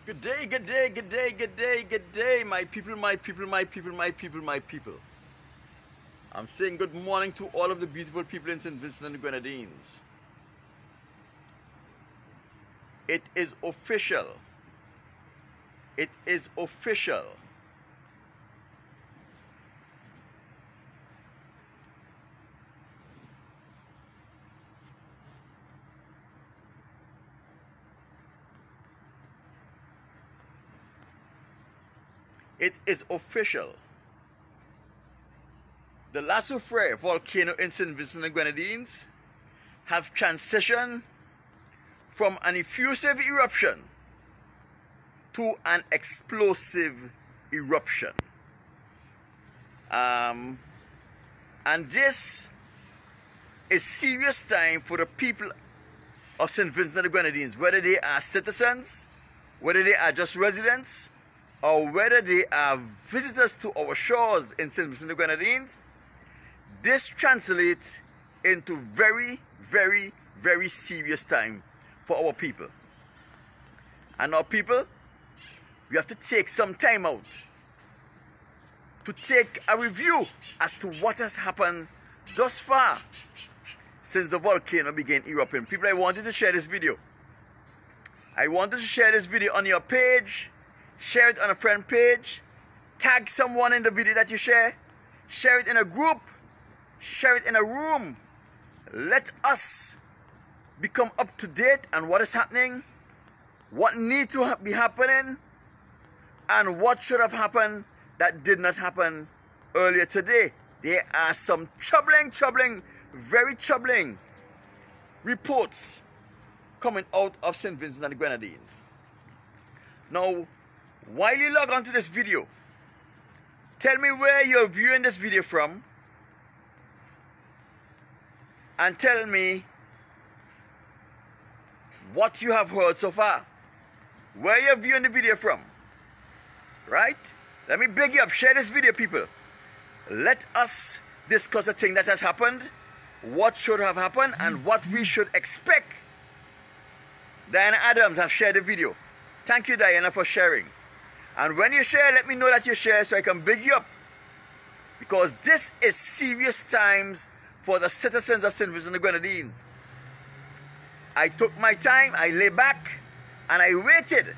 Good day, good day, good day, good day, good day, my people, my people, my people, my people, my people. I'm saying good morning to all of the beautiful people in St. Vincent and the Grenadines. It is official. It is official. It is official. The La Soufrière volcano in St. Vincent and the Grenadines have transitioned from an effusive eruption to an explosive eruption. And this is serious time for the people of St. Vincent and the Grenadines, whether they are citizens, whether they are just residents, or whether they are visitors to our shores in St. Vincent and the Grenadines. This translates into very, very, very serious time for our people. And our people, we have to take some time out to take a review as to what has happened thus far since the volcano began erupting. People, I wanted to share this video. I wanted to share this video on your page. Share it on a friend page. Tag someone in the video that you share. Share it in a group. Share it in a room. Let us become up to date on what is happening, what needs to be happening, and what should have happened that did not happen earlier today. There are some troubling, very troubling reports coming out of St. Vincent and the Grenadines. Now, while you log on to this video, tell me where you're viewing this video from, and tell me what you have heard so far, where you're viewing the video from, right? Let me beg you up, share this video, people. Let us discuss the thing that has happened, what should have happened, and what we should expect. Diana Adams have shared the video. Thank you, Diana, for sharing. And when you share, let me know that you share so I can big you up. Because this is serious times for the citizens of St. Vincent and the Grenadines. I took my time, I lay back, and I waited.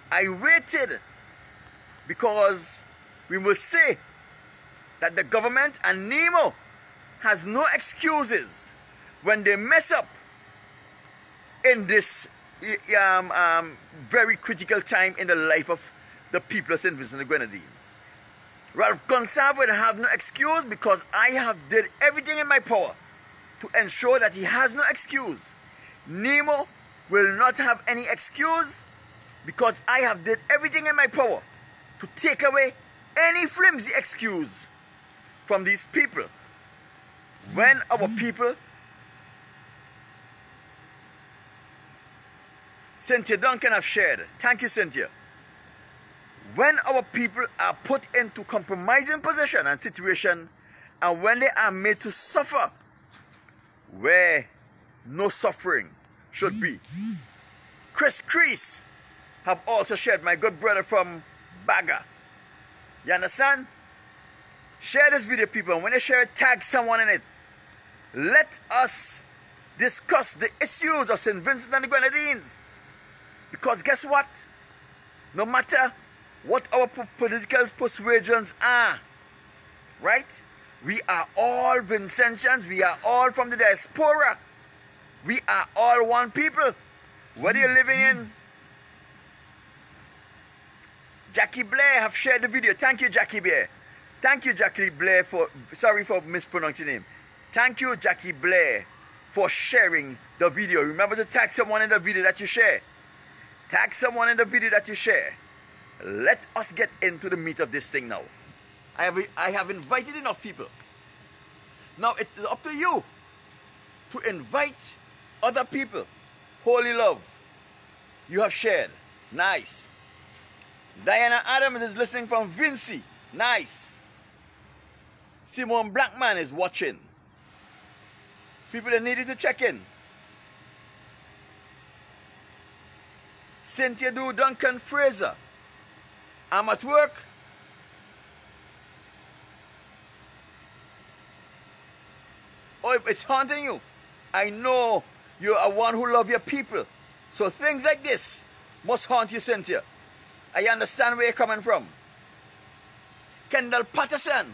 I waited because we will say that the government and NEMO has no excuses when they mess up in this very critical time in the life of the people of St. Vincent and the Grenadines. Ralph Gonsalves would have no excuse because I have did everything in my power to ensure that he has no excuse. NEMO will not have any excuse because I have did everything in my power to take away any flimsy excuse from these people. When our people, Cynthia Duncan have shared. Thank you, Cynthia. When our people are put into compromising position and situation, and when they are made to suffer where no suffering should be. Chris Crease have also shared, my good brother from Baga. You understand? Share this video, people, and when you share it, tag someone in it. Let us discuss the issues of St. Vincent and the Grenadines. Because guess what? No matter what our political persuasions are, right? We are all Vincentians. We are all from the diaspora. We are all one people. Whether you're living in... Jackie Blair have shared the video. Thank you, Jackie Blair. Thank you, Jackie Blair, for... Sorry for mispronouncing your name. Thank you, Jackie Blair, for sharing the video. Remember to tag someone in the video that you share. Tag someone in the video that you share. Let us get into the meat of this thing now. I have invited enough people. Now it's up to you to invite other people. Holy Love, you have shared. Nice. Diana Adams is listening from Vincy. Nice. Simone Blackman is watching. People that needed to check in. Cynthia Do Duncan Fraser. I'm at work. Oh, it's haunting you. I know you're a one who love your people. So things like this must haunt you, Cynthia. I understand where you're coming from. Kendall Patterson,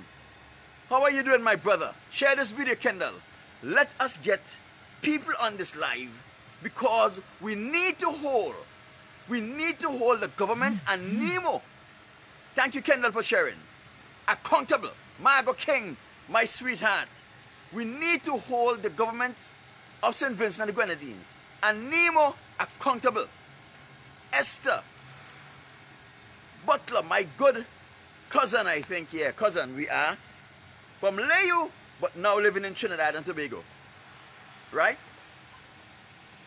how are you doing, my brother? Share this video, Kendall. Let us get people on this live because we need to hold the government and Nemo. Thank you, Kendall, for sharing. Accountable. Margot King, my sweetheart. We need to hold the government of St. Vincent and the Grenadines and Nemo accountable. Esther Butler, my good cousin, I think, yeah, cousin we are, from Layu, but now living in Trinidad and Tobago, right?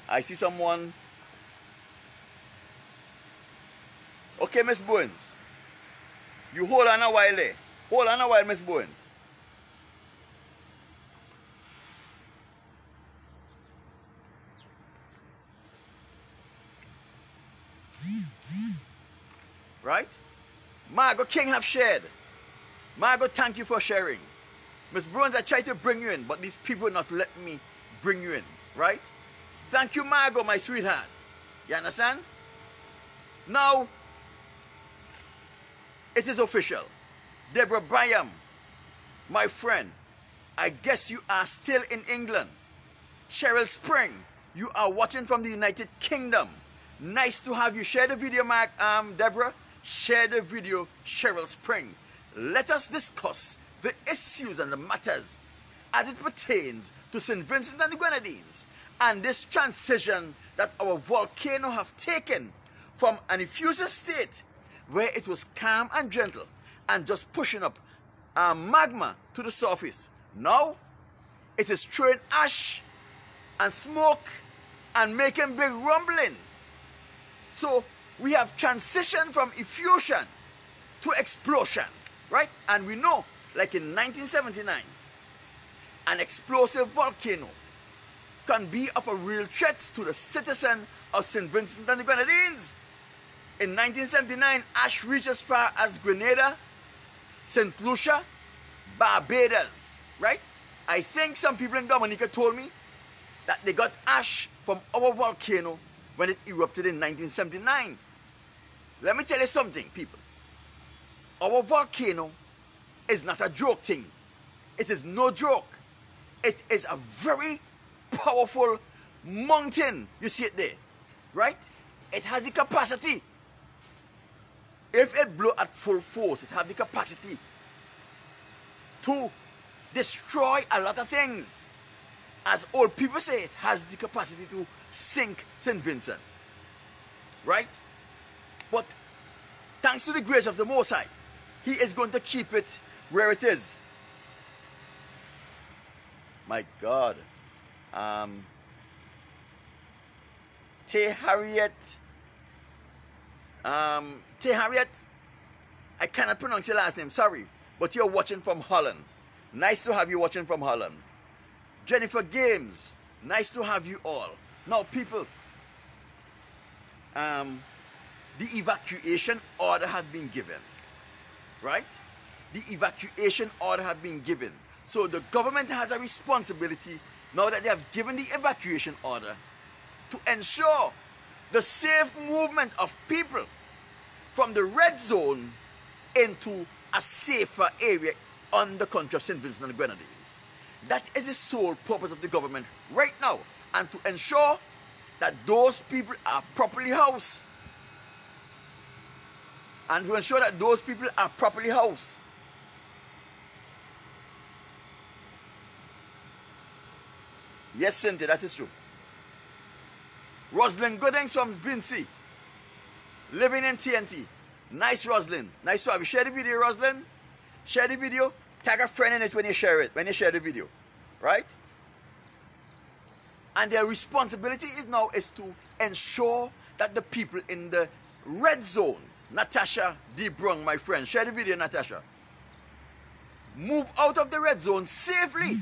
I see someone. Okay, Miss Bowens, you hold on a while there. Hold on a while, Miss Bowens. Right? Margot King have shared. Margot, thank you for sharing. Miss Bowens, I tried to bring you in, but these people not let me bring you in. Right? Thank you, Margot, my sweetheart. You understand? Now, it is official. Deborah Byam, my friend, I guess you are still in England. Cheryl Spring, you are watching from the United Kingdom. Nice to have you. Share the video, Deborah. Share the video, Cheryl Spring. Let us discuss the issues and the matters as it pertains to St. Vincent and the Grenadines and this transition that our volcano have taken from an effusive state where it was calm and gentle and just pushing up magma to the surface. Now, it is throwing ash and smoke and making big rumbling. So, we have transitioned from effusion to explosion, right? And we know, like in 1979, an explosive volcano can be of a real threat to the citizen of St. Vincent and the Grenadines. In 1979, ash reached as far as Grenada, St. Lucia, Barbados, right? I think some people in Dominica told me that they got ash from our volcano when it erupted in 1979. Let me tell you something, people. Our volcano is not a joke thing. It is no joke. It is a very powerful mountain. You see it there, right? It has the capacity. If it blows at full force, it has the capacity to destroy a lot of things. As old people say, it has the capacity to sink St. Vincent, right? But thanks to the grace of the Most High, He is going to keep it where it is. My God. Tay Harriet, I cannot pronounce your last name, sorry, but you're watching from Holland. Nice to have you watching from Holland. Jennifer Games, nice to have you all. Now, people, the evacuation order had been given, right? The evacuation order had been given. So the government has a responsibility, now that they have given the evacuation order, to ensure the safe movement of people from the red zone into a safer area on the country of St. Vincent and the Grenadines. That is the sole purpose of the government right now, and to ensure that those people are properly housed. And to ensure that those people are properly housed. Yes, Cynthia, that is true. Roslyn Goodings from Vincy, living in TNT. Nice, Roslyn. Nice to have you. Share the video, Roslyn. Share the video. Tag a friend in it when you share it, when you share the video. Right? And their responsibility is to ensure that the people in the red zones, Natasha D. Brung, my friend, share the video, Natasha, move out of the red zone safely.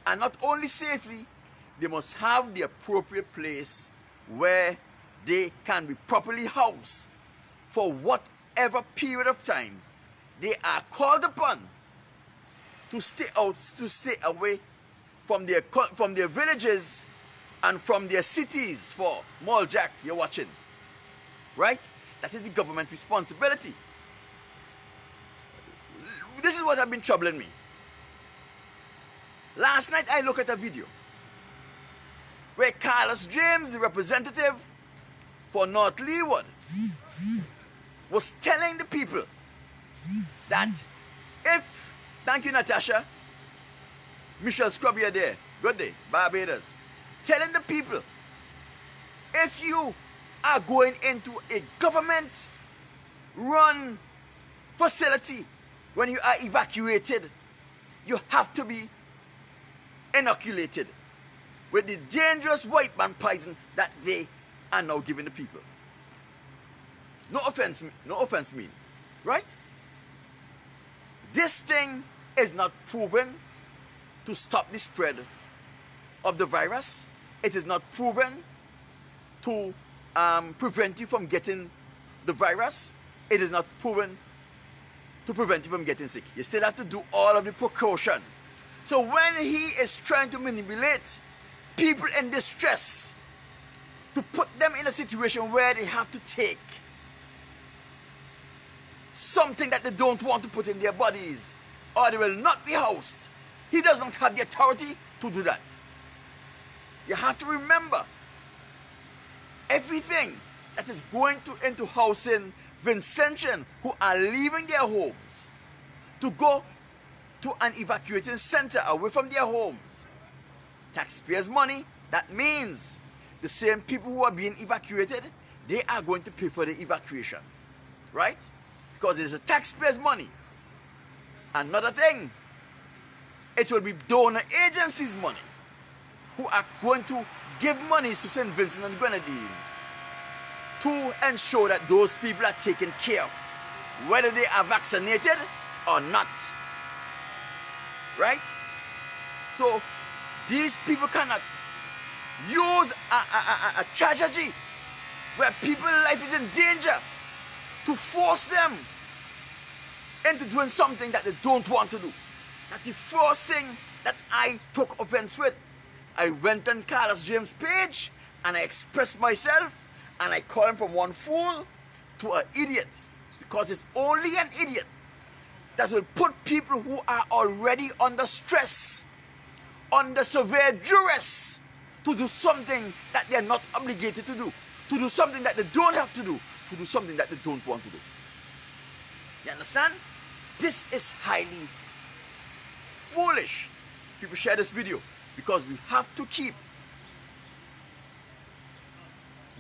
And not only safely, they must have the appropriate place where they can be properly housed for whatever period of time they are called upon to stay out, to stay away from their villages and from their cities. For Mall Jack, you're watching, right? That is the government responsibility. This is what has been troubling me. Last night I looked at a video where Carlos James, the representative for North Leeward, was telling the people that if, thank you Natasha, Michelle Scrubby are there, good day, Barbados, telling the people, if you are going into a government run facility, when you are evacuated, you have to be inoculated with the dangerous white man poison that they are now giving the people. No offense mean, right? This thing is not proven to stop the spread of the virus. It is not proven to prevent you from getting the virus. It is not proven to prevent you from getting sick. You still have to do all of the precaution. So when he is trying to manipulate people in distress to put them in a situation where they have to take something that they don't want to put in their bodies, or they will not be housed, he does not have the authority to do that. You have to remember, everything that is going into housing Vincentian who are leaving their homes to go to an evacuating center away from their homes, taxpayers' money, that means the same people who are being evacuated, they are going to pay for the evacuation, right? Because it's a taxpayers' money. Another thing, it will be donor agencies' money who are going to give monies to St. Vincent and Grenadines to ensure that those people are taken care of, whether they are vaccinated or not, right? So these people cannot use a tragedy where people's life is in danger to force them into doing something that they don't want to do. That's the first thing that I took offense with. I went on Carlos James' page and I expressed myself, and I call him from one fool to an idiot, because it's only an idiot that will put people who are already under stress, under severe duress, to do something that they are not obligated to do something that they don't have to do something that they don't want to do. You understand? This is highly foolish. People share this video because we have to keep.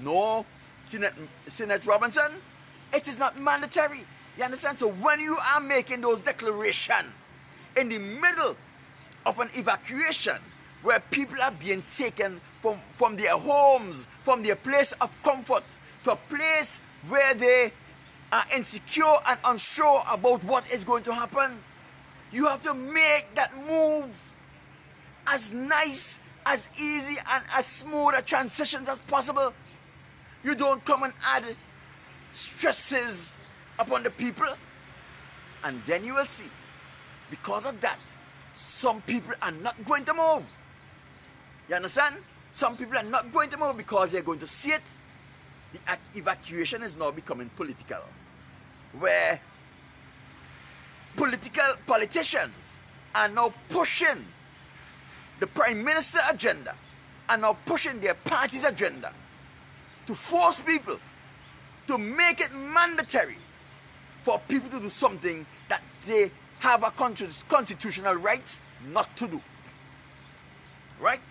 No, Senator Robinson, it is not mandatory. You understand? So when you are making those declarations in the middle of an evacuation where people are being taken from their homes, from their place of comfort, to a place where they are insecure and unsure about what is going to happen, you have to make that move as nice, as easy, and as smooth a transitions as possible. You don't come and add stresses upon the people, and then you will see, because of that, some people are not going to move. You understand? Some people are not going to move because they're going to see it. The evacuation is now becoming political, where politicians are now pushing the Prime Minister agenda, are now pushing their party's agenda to force people, to make it mandatory for people to do something that they have a constitutional rights not to do. Right?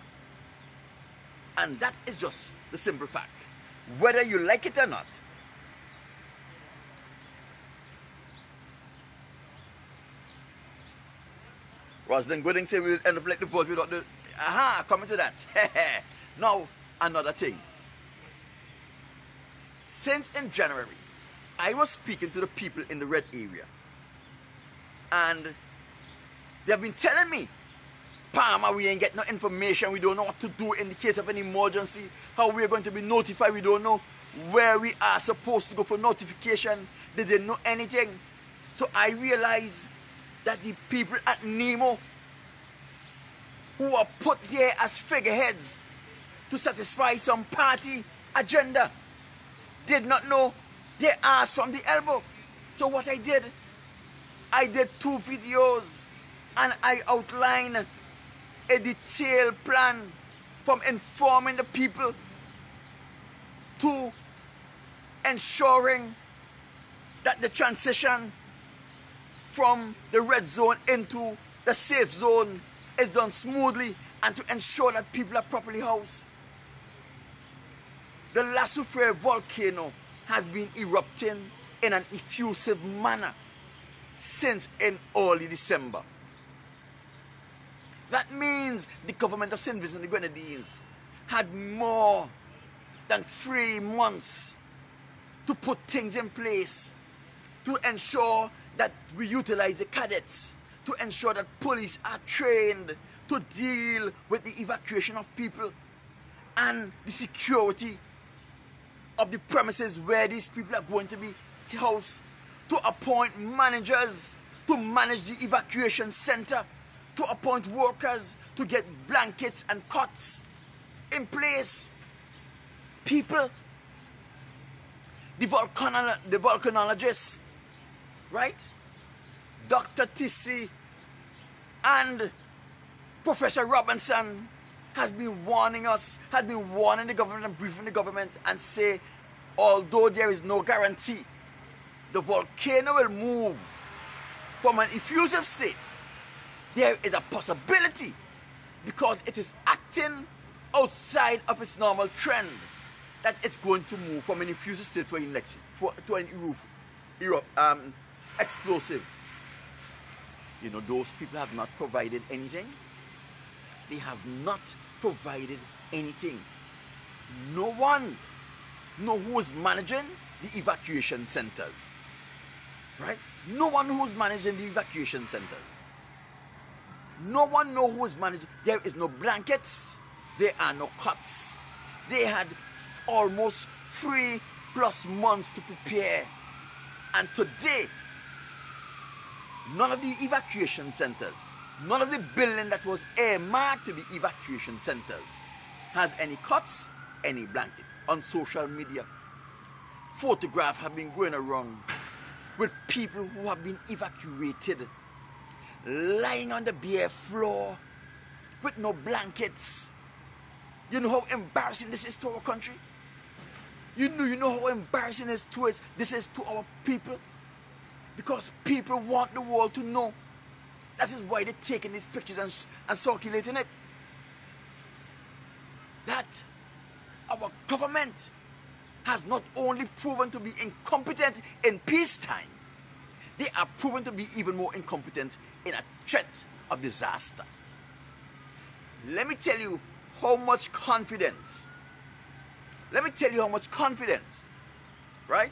And that is just the simple fact, whether you like it or not. Rosalind Gooding say we'll end up like the vote without the... Aha, coming to that. Now, another thing. Since in January, I was speaking to the people in the red area, and they have been telling me, Palmer, we ain't get no information, we don't know what to do in the case of an emergency, how we're going to be notified, we don't know. where we are supposed to go for notification. They didn't know anything. So I realized that the people at Nemo, who are put there as figureheads to satisfy some party agenda, did not know their ass from the elbow. So what I did 2 videos and I outlined a detailed plan from informing the people to ensuring that the transition from the red zone into the safe zone is done smoothly, and to ensure that people are properly housed. The La Soufrière volcano has been erupting in an effusive manner since in early December. That means the government of St. Vincent and the Grenadines had more than 3 months to put things in place, to ensure that we utilize the cadets, to ensure that police are trained to deal with the evacuation of people and the security of the premises where these people are going to be housed, to appoint managers to manage the evacuation center, to appoint workers to get blankets and cots in place. People, the volcanologists, right? Dr. Tissi and Professor Robinson has been warning us, has been warning the government and briefing the government, and say, although there is no guarantee, the volcano will move from an effusive state. There is a possibility, because it is acting outside of its normal trend, that it's going to move from an effusive state to an explosive. You know, those people have not provided anything. They have not provided anything. No one knows who is managing the evacuation centers. Right? No one who is managing the evacuation centers. No one knows who is managing. There is no blankets. There are no cots. They had almost 3+ months to prepare. And today, none of the evacuation centers, none of the building that was earmarked to be evacuation centers has any cots, any blanket. On social media, photographs have been going around with people who have been evacuated, lying on the bare floor with no blankets. You know how embarrassing this is to our country? You know how embarrassing this is to our people? Because people want the world to know. That is why they're taking these pictures and circulating it. That our government has not only proven to be incompetent in peacetime, they are proven to be even more incompetent in a threat of disaster. Let me tell you how much confidence, right,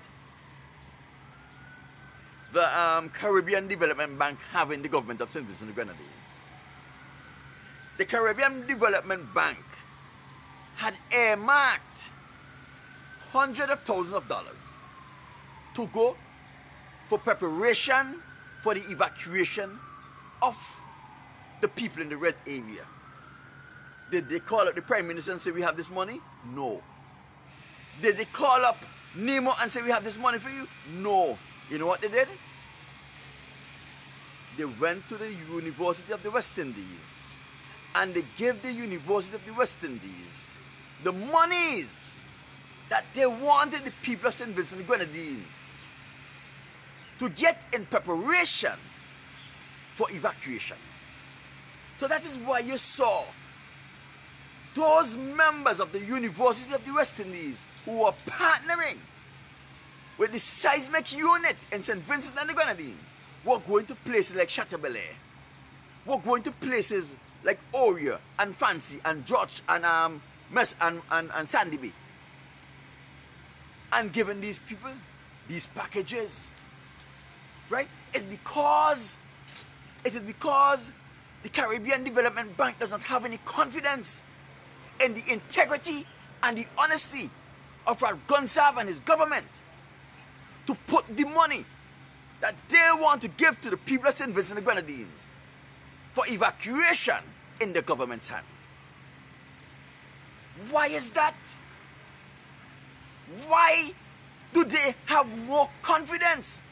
the Caribbean Development Bank have in the government of St. Vincent and the Grenadines. The Caribbean Development Bank had earmarked hundreds of thousands of dollars to go for preparation for the evacuation of the people in the red area. Did they call up the Prime Minister and say, we have this money? No. Did they call up Nemo and say, we have this money for you? No. You know what they did? They went to the University of the West Indies and they gave the University of the West Indies the monies that they wanted the people of St. Vincent and the Grenadines to get in preparation for evacuation. So that is why you saw those members of the University of the West Indies who were partnering with the seismic unit in St. Vincent and the Grenadines were going to places like Chateaubelair, were going to places like Oria and Fancy and George and Sandy Bay, and giving these people these packages, right? It is because the Caribbean Development Bank does not have any confidence in the integrity and the honesty of Ralph Gonsalve and his government to put the money that they want to give to the people of St. Vincent and the Grenadines for evacuation in the government's hand. Why is that? Why do they have more confidence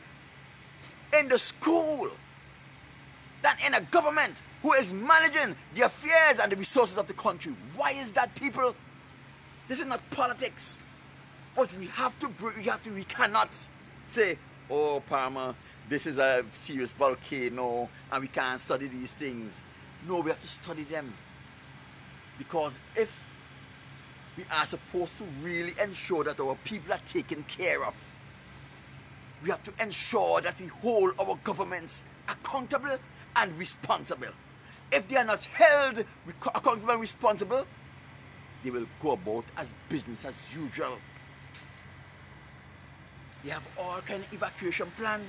in the school than in a government who is managing the affairs and the resources of the country? Why is that, people? This is not politics. But we cannot say, oh, Palmer, this is a serious volcano and we can't study these things. No, we have to study them. Because if we are supposed to really ensure that our people are taken care of, we have to ensure that we hold our governments accountable and responsible. If they are not held accountable and responsible, they will go about as business as usual. They have all kind of evacuation plan.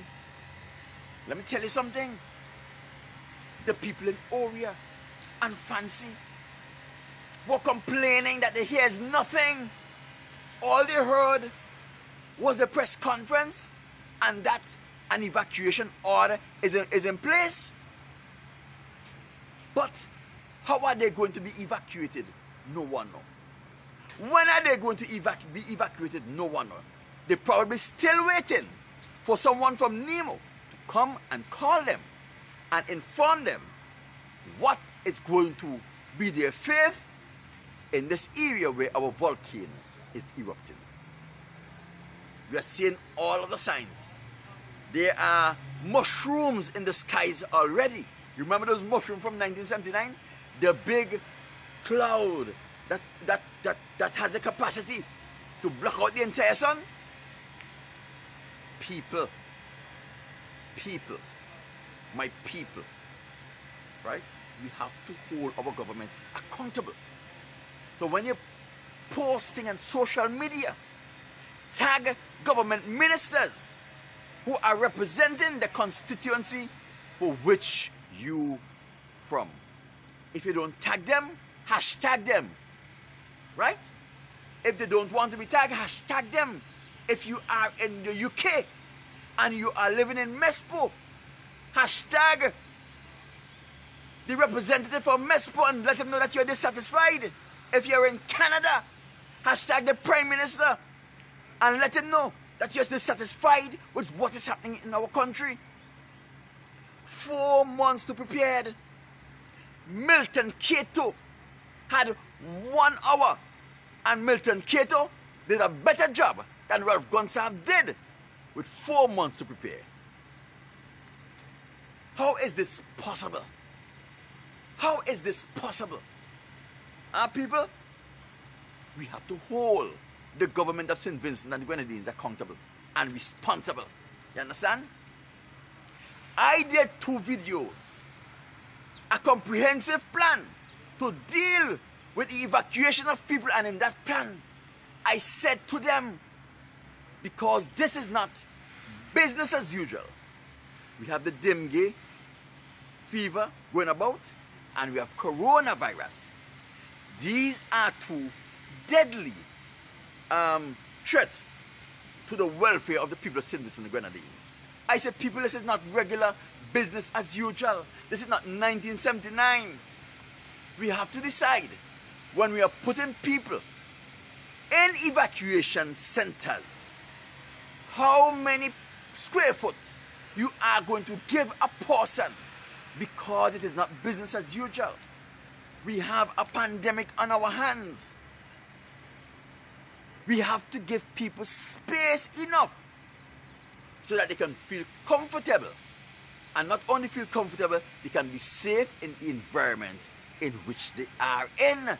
Let me tell you something. The people in Oria and Fancy were complaining that they hear nothing. All they heard was a press conference and that an evacuation order is in place. But how are they going to be evacuated? No one knows. When are they going to be evacuated? No one knows. They're probably still waiting for someone from NEMO to come and call them and inform them what is going to be their fate in this area where our volcano is erupting. We are seeing all of the signs. There are mushrooms in the skies already. You remember those mushrooms from 1979? The big cloud that has the capacity to block out the entire sun? People, my people, right? We have to hold our government accountable. So when you're posting on social media, tag government ministers who are representing the constituency for which you from. If you don't tag them, hashtag them, right? If they don't want to be tagged, hashtag them. If you are in the UK and you are living in Mespo, hashtag the representative from Mespo and let them know that you're dissatisfied. If you're in Canada, hashtag the Prime Minister and let him know that you're dissatisfied with what is happening in our country. 4 months to prepare. Milton Cato had 1 hour and Milton Cato did a better job than Ralph Gonsalve did with 4 months to prepare. How is this possible? How is this possible? Our people, we have to hold the government of St. Vincent and the Grenadines accountable and responsible. You understand? I did 2 videos, a comprehensive plan to deal with the evacuation of people, and in that plan, I said to them, because this is not business as usual. We have the dengue fever going about, and we have coronavirus. These are 2 deadly threats to the welfare of the people of St. Vincent and the Grenadines. I said, people, this is not regular business as usual. This is not 1979. We have to decide when we are putting people in evacuation centers, how many square foot you are going to give a person, because it is not business as usual. We have a pandemic on our hands. We have to give people space enough so that they can feel comfortable. And not only feel comfortable, they can be safe in the environment in which they are in.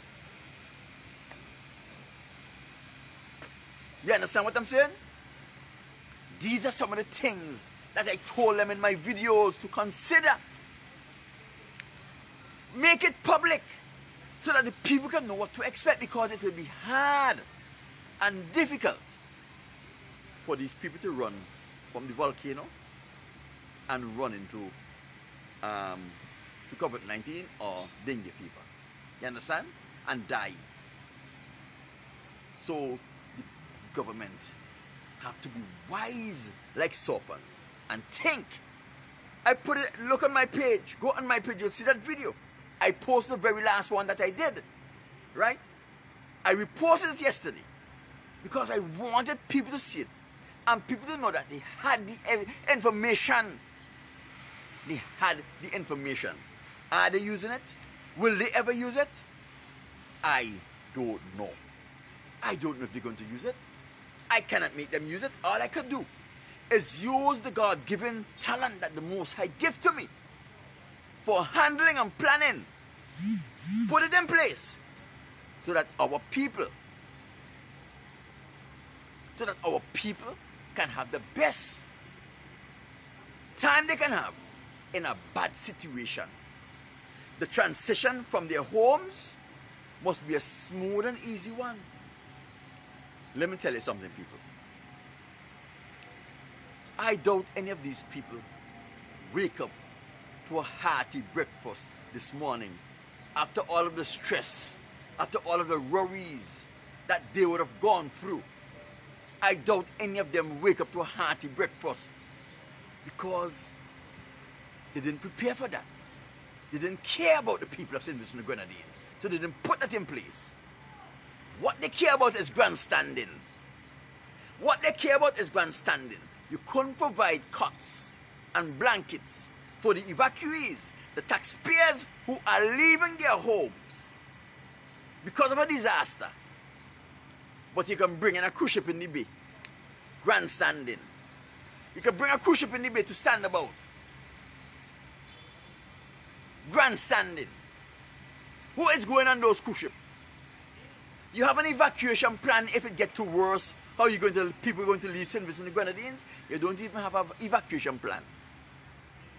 You understand what I'm saying? These are some of the things that I told them in my videos to consider. Make it public so that the people can know what to expect, because it will be hard and difficult for these people to run from the volcano and run into to COVID-19 or dengue fever. You understand? And die. So government have to be wise like serpents and think. I put it, look on my page, go on my page, you'll see that video. I posted the very last one that I did, right? I reposted it yesterday because I wanted people to see it and people to know that they had the information. They had the information. Are they using it? Will they ever use it? I don't know. I don't know if they're going to use it. I cannot make them use it. All I could do is use the God-given talent that the Most High gave to me for handling and planning. Put it in place so that our people can have the best time they can have in a bad situation. The transition from their homes must be a smooth and easy one. Let me tell you something, people. I doubt any of these people wake up to a hearty breakfast this morning after all of the stress, after all of the worries that they would have gone through. I doubt any of them wake up to a hearty breakfast because they didn't prepare for that. They didn't care about the people of St. Vincent and the Grenadines, so they didn't put that in place. What they care about is grandstanding. What they care about is grandstanding. You couldn't provide cots and blankets for the evacuees, the taxpayers who are leaving their homes because of a disaster. But you can bring in a cruise ship in the bay, grandstanding. You can bring a cruise ship in the bay to stand about, grandstanding. Who is going on those cruise ships? You have an evacuation plan if it gets too worse. How are you going to, people are going to leave St. Vincent and the Grenadines? You don't even have an evacuation plan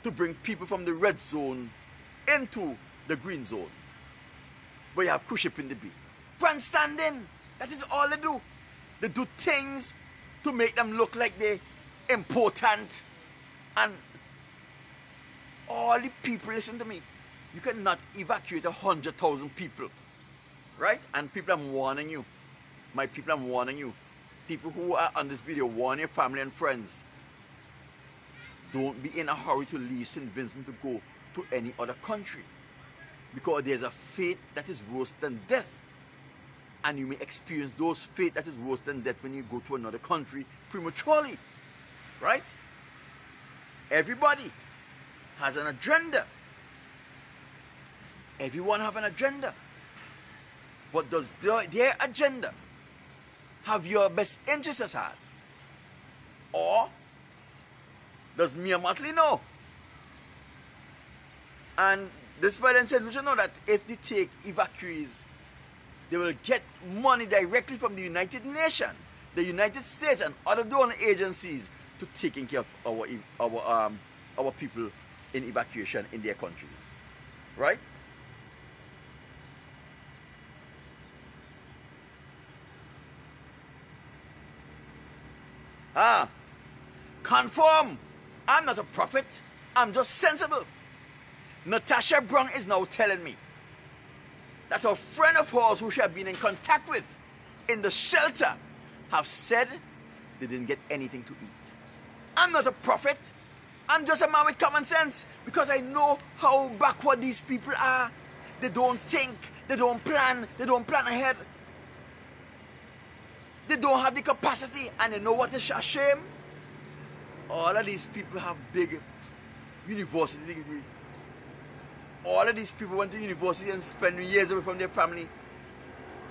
to bring people from the red zone into the green zone. But you have cruise ship in the bay. Grandstanding. That is all they do. They do things to make them look like they're important. And all the people, listen to me, you cannot evacuate 100,000 people. Right? And people, I'm warning you. My people, I'm warning you. People who are on this video, warn your family and friends. Don't be in a hurry to leave St. Vincent to go to any other country. Because there's a fate that is worse than death. And you may experience those fate that is worse than death when you go to another country prematurely. Right? Everybody has an agenda. Everyone have an agenda. But does their agenda have your best interests at heart? Or does Mia Motley know? And this president said, we should know that if they take evacuees, they will get money directly from the United Nations, the United States, and other donor agencies to taking care of our people in evacuation in their countries. Right? Conform. I'm not a prophet. I'm just sensible. Natasha Brown is now telling me that a friend of hers who she had been in contact with in the shelter have said they didn't get anything to eat. I'm not a prophet. I'm just a man with common sense because I know how backward these people are. They don't think. They don't plan. They don't plan ahead. They don't have the capacity, and you know what is a shame? All of these people have big university degree. All of these people went to university and spend years away from their family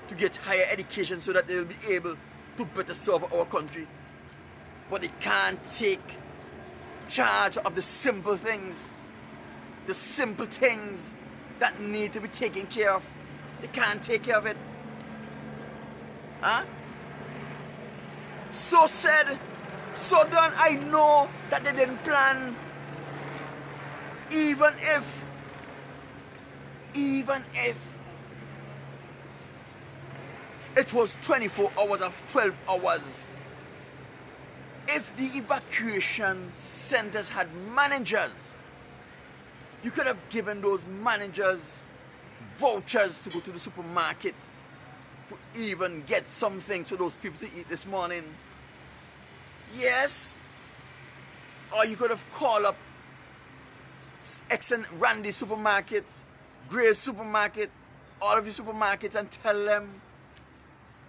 to get higher education so that they will be able to better serve our country. But they can't take charge of the simple things that need to be taken care of. They can't take care of it. Huh? So said, so done. I know that they didn't plan. Even if it was 24 hours of 12 hours, if the evacuation centers had managers, you could have given those managers vouchers to go to the supermarket to even get some things for those people to eat this morning. Yes. Or you could have called up X and Randy supermarket, Grave supermarket, all of the supermarkets, and tell them,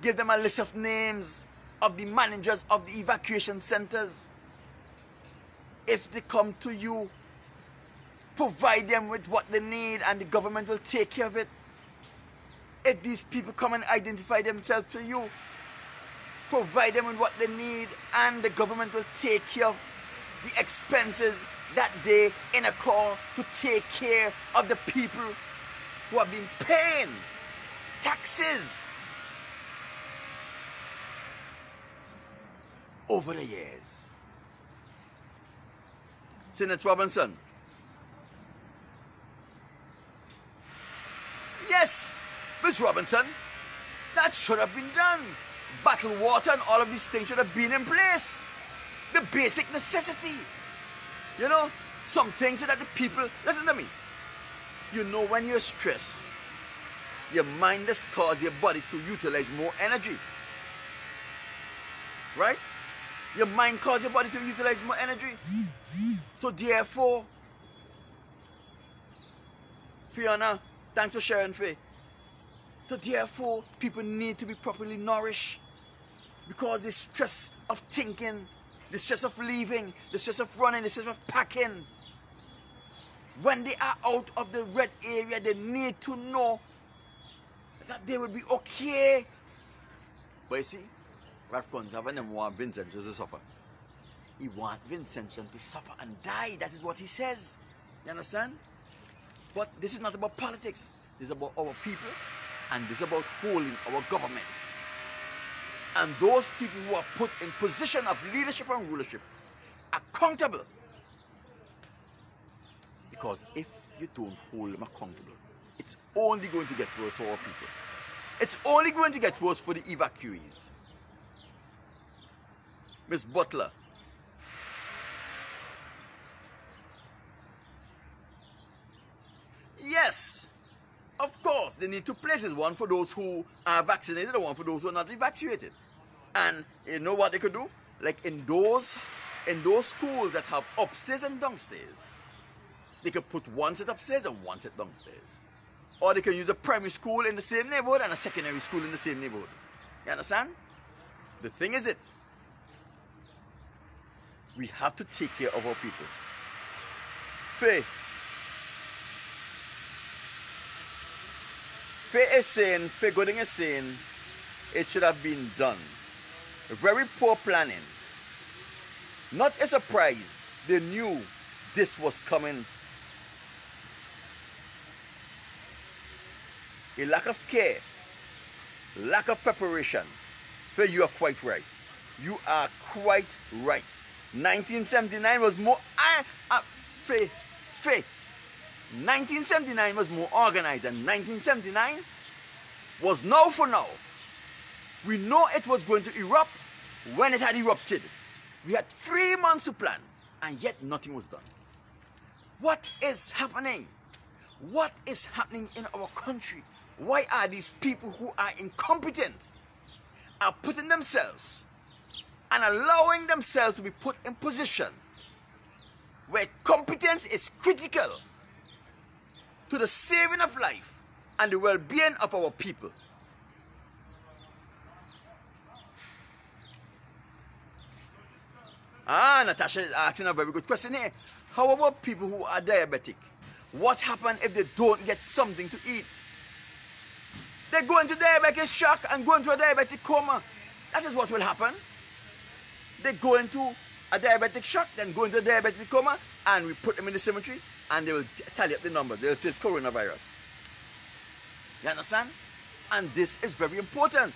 give them a list of names of the managers of the evacuation centers. If they come to you, provide them with what they need and the government will take care of it. If these people come and identify themselves to you, provide them with what they need and the government will take care of the expenses that they incur to take care of the people who have been paying taxes over the years. Senator Robinson. Yes, Ms. Robinson, that should have been done. Bottled water and all of these things should have been in place. The basic necessity. You know, some things so that the people, listen to me. You know, when you're stressed, your mind just causes your body to utilize more energy. Right? Your mind causes your body to utilize more energy. So therefore, Fiona, thanks for sharing, Faye. So therefore, people need to be properly nourished. Because the stress of thinking, the stress of leaving, the stress of running, the stress of packing. When they are out of the red area, they need to know that they will be okay. But you see, Ralph Conservan and want Vincent to suffer. He wants Vincent to suffer and die. That is what he says. You understand? But this is not about politics. This is about our people. And this is about holding our government. And those people who are put in position of leadership and rulership accountable. Because if you don't hold them accountable, it's only going to get worse for our people. It's only going to get worse for the evacuees. Miss Butler. Yes, of course, they need two places. One for those who are vaccinated and one for those who are not evacuated. And you know what they could do? Like in those schools that have upstairs and downstairs, they could put one set upstairs and one set downstairs. Or they can use a primary school in the same neighborhood and a secondary school in the same neighborhood. You understand? The thing is we have to take care of our people. Faye Gooding is saying it should have been done. Very poor planning. Not a surprise. They knew this was coming. A lack of care, lack of preparation. Faye, you are quite right. You are quite right. 1979 was more... Faye. 1979 was more organized, and 1979 was now for now. We know it was going to erupt when it had erupted. We had 3 months to plan, and yet nothing was done. What is happening? What is happening in our country? Why are these people who are incompetent are putting themselves and allowing themselves to be put in position where competence is critical to the saving of life and the well-being of our people? Natasha is asking a very good question here. How about people who are diabetic? What happens if they don't get something to eat? They go into diabetic shock and go into a diabetic coma. That is what will happen. They go into a diabetic shock, then go into a diabetic coma, and we put them in the cemetery, and they will tally up the numbers. They'll say it's coronavirus. You understand? And this is very important.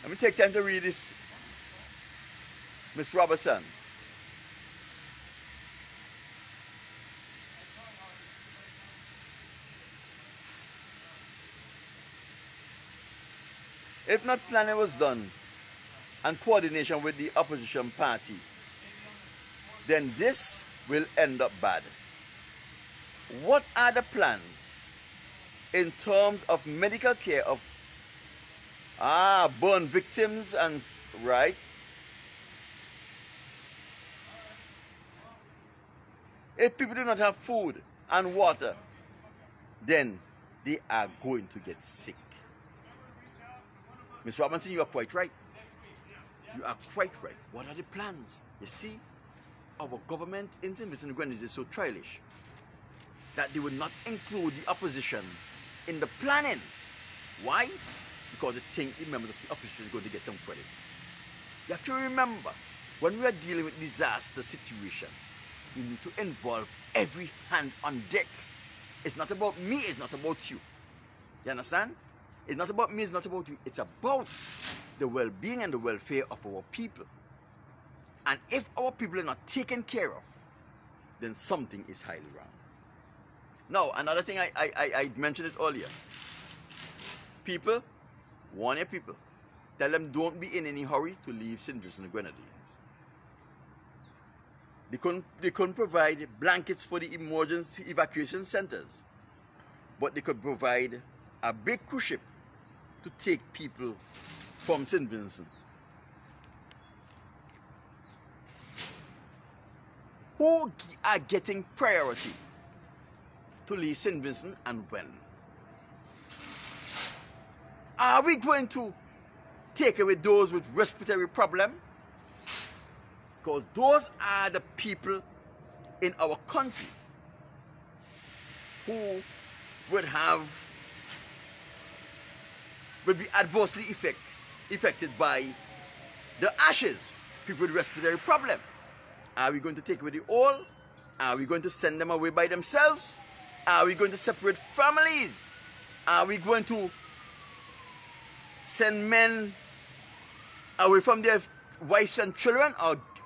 Let me take time to read this. Miss Robertson. If not planning was done and coordination with the opposition party, then this will end up bad. What are the plans in terms of medical care of Burn victims and right. If people do not have food and water, then they are going to get sick. Ms. Robinson, you are quite right. You are quite right. What are the plans? You see, our government in St. Grenadines is so childish that they would not include the opposition in the planning. Why? Because they think the members of the opposition are going to get some credit. You have to remember, when we are dealing with disaster situation, we need to involve every hand on deck. It's not about me, it's not about you. You understand? It's not about me, it's not about you. It's about the well-being and the welfare of our people. And if our people are not taken care of, then something is highly wrong. Now, another thing I mentioned it earlier. People, warn your people. Tell them don't be in any hurry to leave St. Vincent and Grenadines. They couldn't provide blankets for the emergency evacuation centers, but they could provide a big cruise ship to take people from St. Vincent. Who are getting priority to leave St. Vincent and when? Are we going to take away those with respiratory problem? Because those are the people in our country who would be adversely affected by the ashes. People with respiratory problem. Are we going to take away the all? Are we going to send them away by themselves? Are we going to separate families? Are we going to send men away from their wives and children,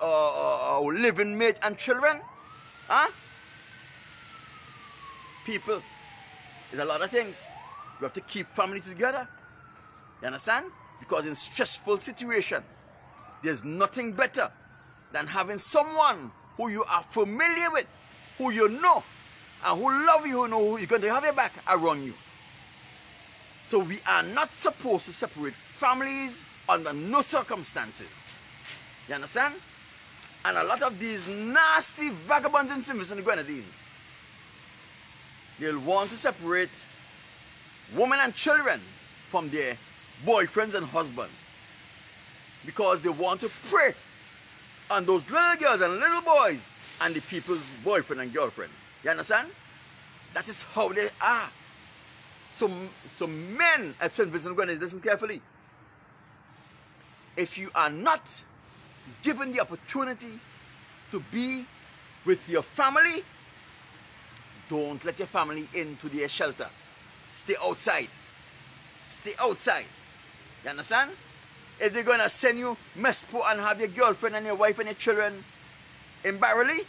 or living mate and children? Huh? People, there's a lot of things. We have to keep family together. You understand? Because in stressful situation, there's nothing better than having someone who you are familiar with, who you know, and who love you, who know who's going to have your back around you. So we are not supposed to separate families under no circumstances. You understand? And a lot of these nasty vagabonds in St. Vincent and Grenadines, they'll want to separate women and children from their boyfriends and husbands because they want to prey on those little girls and little boys and the people's boyfriend and girlfriend. You understand? That is how they are. So men at St. Vincent and Grenadines, listen carefully. If you are not given the opportunity to be with your family, don't let your family into their shelter. Stay outside. Stay outside. You understand? If they're going to send you Mespo and have your girlfriend and your wife and your children in Barrelly,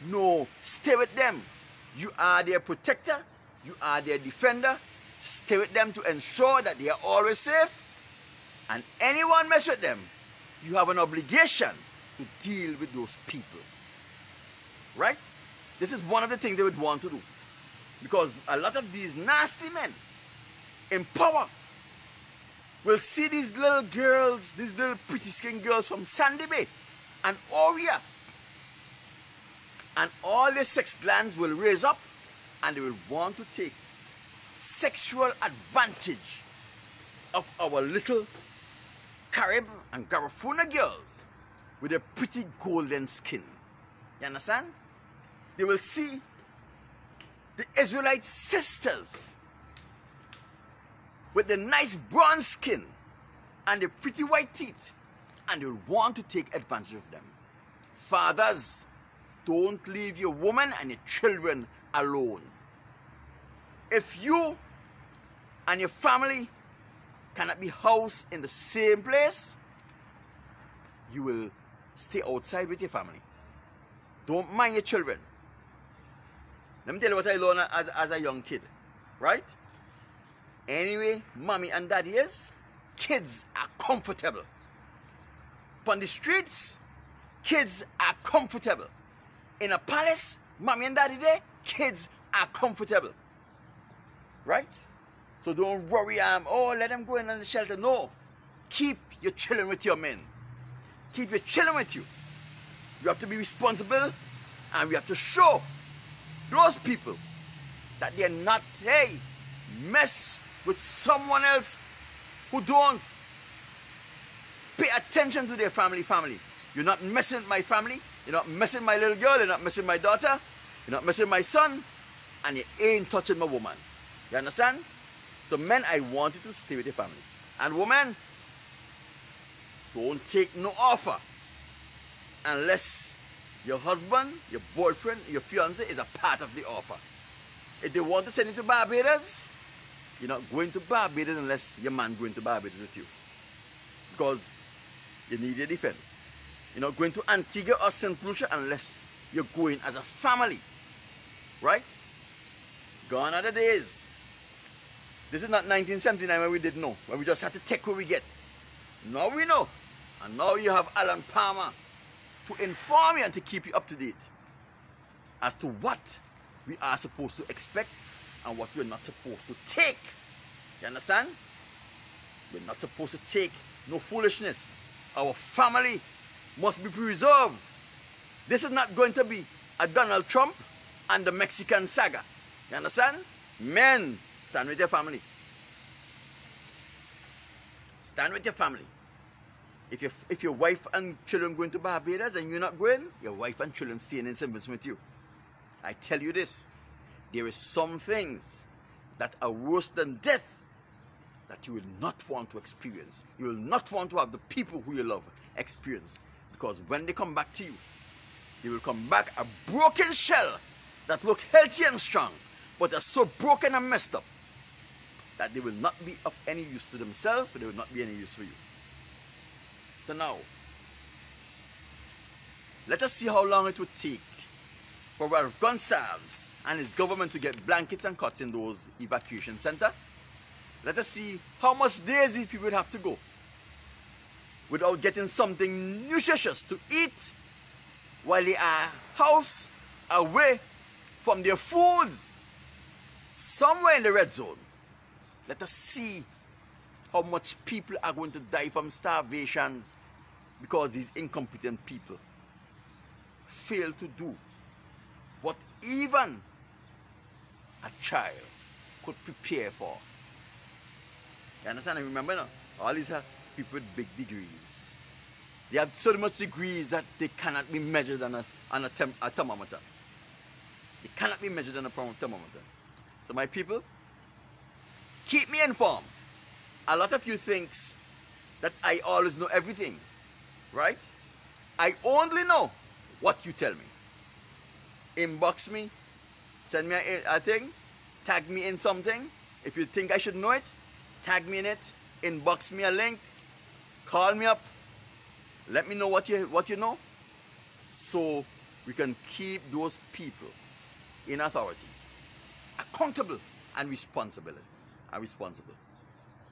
no, stay with them. You are their protector. You are their defender. Stay with them to ensure that they are always safe. And anyone mess with them, you have an obligation to deal with those people. Right? This is one of the things they would want to do. Because a lot of these nasty men in power will see these little girls, these little pretty skin girls from Sandy Bay and Oria, and all their sex glands will raise up and they will want to take sexual advantage of our little Carib and Garifuna girls with their pretty golden skin. You understand? They will see the Israelite sisters with the nice brown skin and the pretty white teeth, and they will want to take advantage of them. Fathers, don't leave your woman and your children alone. If you and your family cannot be housed in the same place, you will stay outside with your family. Don't mind your children. Let me tell you what I learned as a young kid, right? Anyway, mommy and daddy is, kids are comfortable. On the streets, kids are comfortable. In a palace, mommy and daddy there, kids are comfortable. Right? So don't worry, oh, let them go in on the shelter. No. Keep your children with your men. Keep your children with you. You have to be responsible, and we have to show those people that they're not, hey, mess with someone else who don't pay attention to their family. You're not messing with my family. You're not messing with my little girl. You're not messing with my daughter. You're not messing with my son. And you ain't touching my woman. You understand? So men, I want you to stay with your family. And women, don't take no offer unless your husband, your boyfriend, your fiance is a part of the offer. If they want to send you to Barbados, you're not going to Barbados unless your man going to Barbados with you. Because you need your defense. You're not going to Antigua or St. Lucia unless you're going as a family. Right? Gone are the days. This is not 1979 when we didn't know. When we just had to take what we get. Now we know. And now you have Alan Palmer to inform you and to keep you up to date as to what we are supposed to expect and what we're not supposed to take. You understand? We're not supposed to take no foolishness. Our family must be preserved. This is not going to be a Donald Trump and the Mexican saga. You understand? Men, stand with your family. Stand with your family. If your wife and children going to Barbados and you're not going, your wife and children staying in St. Vincent with you. I tell you this, there is some things that are worse than death that you will not want to experience. You will not want to have the people who you love experience. Because when they come back to you, they will come back a broken shell that look healthy and strong, but are so broken and messed up that they will not be of any use to themselves, but they will not be any use for you. So now, let us see how long it would take for Ralph Gonsalves and his government to get blankets and cots in those evacuation centers. Let us see how much days these people would have to go without getting something nutritious to eat while they are house away from their foods somewhere in the red zone. Let us see how much people are going to die from starvation because these incompetent people fail to do what even a child could prepare for. You understand? And remember now, all these are people with big degrees. They have so much degrees that they cannot be measured on a thermometer. They cannot be measured on a thermometer. So my people, keep me informed. A lot of you thinks that I always know everything, right? I only know what you tell me. Inbox me, send me a thing, tag me in something. If you think I should know it, tag me in it, inbox me a link, call me up, let me know what you know, so we can keep those people in authority accountable and responsible.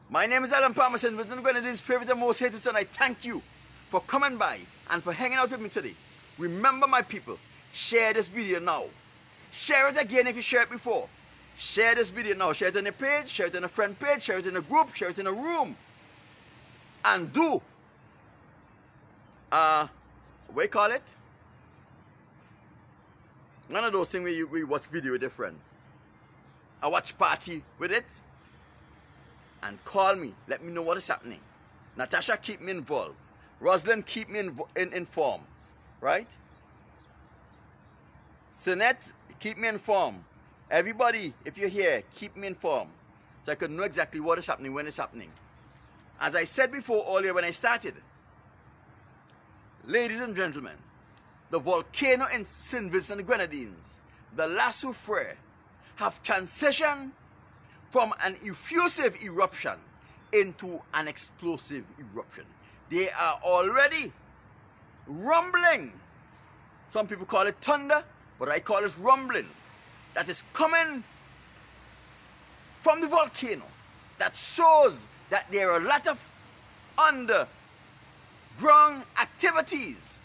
My name is Alan Palmer, St. Vincent Grenadines' favorite and most hated son. I thank you for coming by and for hanging out with me today. Remember, my people, share this video now. Share it again if you shared it before. Share this video now. Share it on your page, share it on a friend page, share it in a group, share it in a room. And do, what do you call it? One of those things where we watch video with your friends. I watch party with it. And call me. Let me know what is happening. Natasha, keep me involved. Rosalind, keep me informed. Right? Sinette, keep me informed. Everybody, if you're here, keep me informed. So I can know exactly what is happening, when it's happening. As I said before earlier when I started, ladies and gentlemen, the volcano in St. Vincent and Grenadines, the La Soufrière, have transitioned from an effusive eruption into an explosive eruption. They are already rumbling. Some people call it thunder, but I call it rumbling. That is coming from the volcano. That shows that there are a lot of underground activities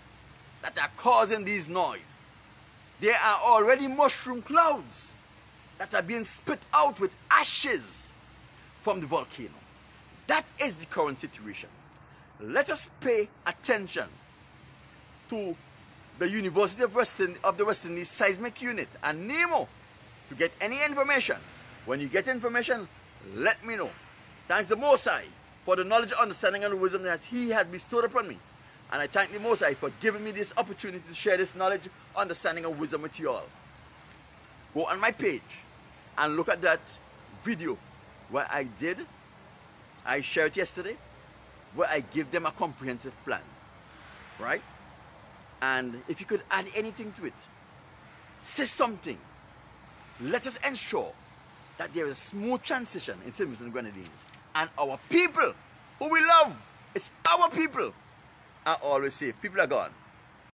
that are causing these noise. There are already mushroom clouds that are being spit out with ashes from the volcano. That is the current situation. Let us pay attention to the University of the West Indies Seismic Unit and NEMO to get any information. When you get information, let me know. Thanks the Most High for the knowledge, understanding, and wisdom that He has bestowed upon me. And I thank the Most High for giving me this opportunity to share this knowledge, understanding, and wisdom with you all. Go on my page and look at that video where I shared it yesterday, where I give them a comprehensive plan, right? And if you could add anything to it, say something. Let us ensure that there is a smooth transition in St. Vincent and Grenadines. And our people, who we love, it's our people, are always safe. People are gone.